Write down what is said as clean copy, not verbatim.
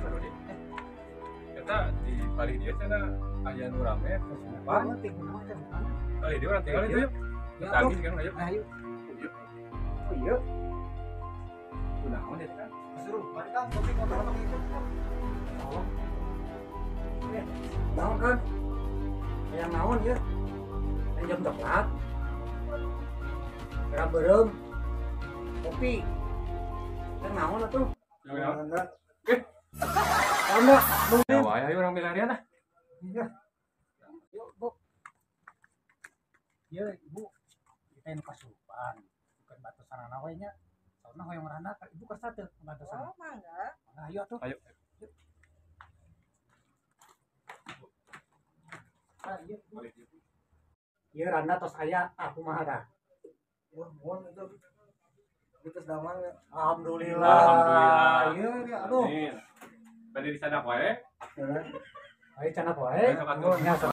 baru deh. Kita di balik dia sana aya nu rame kesurupan. Kali dia orang tinggal itu yuk. Tadi sekarang ayo. Ayo. Oh iya. Kunaon ya kan? Kesurupan kan, kopi motor itu. Oh. Naon kan? Yang naon ya? Yang jam coklat. Berem kopi. Yang naon atuh? Yang Anda ya wae ayo orang pelarian ah. iya. Yuk, Bu. Iya, Ibu. Kita yang kasupan. Bukan batu sarana we nya. Soalnya hoyong randa Ibu kersa teu batu sarana. Oh, mangga. Nah, ayo atuh. Ayo. Ah, iya. Iya, randa tos aya aku mah ada. Ya, mohon itu. Kita sedang Alhamdulillah. Alhamdulillah. Iya, iya, aduh. Nih. Tadi di sana wae. Ayo canak wae. Ayo, sok atuh. Nya, sok.